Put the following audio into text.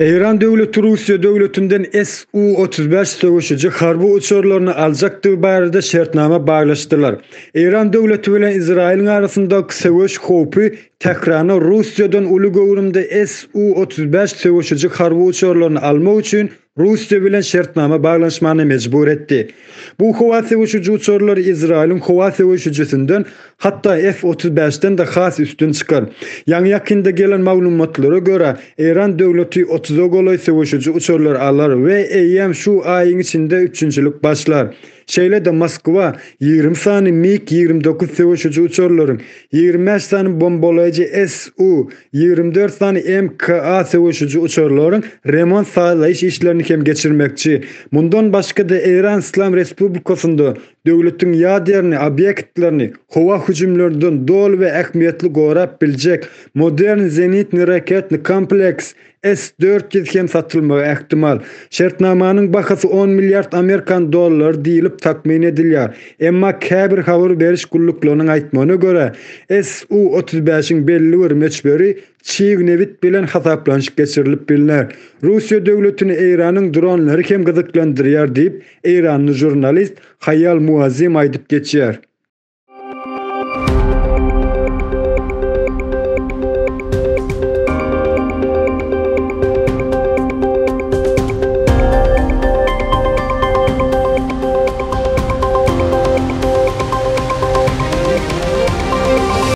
Eýran döwleti Russiýa döwletinden Su-35 söwüşüji harby uçurlaryny aljakdygy barada şertnama baglaşdylar. Eýran döwleti bilen Izraýlyň arasyndaky söwüş howpy täkrarna Russiýadan uly gowrumda Su-35 söwüşüji harby uçurlaryny almak üçin Russiýa bilen şertnama baglanşmany mejbur etdi. Bu howa söwüşüji uçurlary Izraýlyň howa söwüşüjisinden hatda F-35'den de has üstün çıkar. Ýani ýakynda gelen maglumatlara görä Eýran döwleti 30 goloy söwüşüji uçurlar alar we eýem şu aýyň içinde 3-njilik başlar. Şeýle de Moskwa 20 sany MiG-29 söwüşüji uçurlaryň, 25 sany bombalaýjy Su-24 sany MKA söwüşüji uçurlaryň remont sağlaýyş işlerini hem geçirmekçi. Mundan başga da Eýran İslam Respublikasynda döwletiň ýaderni obýektlerini howa hüjümlerinden dol we ähmiýetli gorap biljek modern zenitni raketni kompleks S-400 hem satylmagy ähtimal. Şertnamanyň bahasy 10 milliard Amerikan dollar diýilip takmin edilýär. Emma käbir habar beriş gullyklarynyň aýtmagyna görä, Su-35-iň belli bir meçberi çiğnewit bilen hasaplanyş geçirilip bilinär. Russiýa döwletini Eýranyň dronlary hem gyzyklandyrýar diýip Eýranly jurnalist Hayal Muazzem aýdyp geçýär.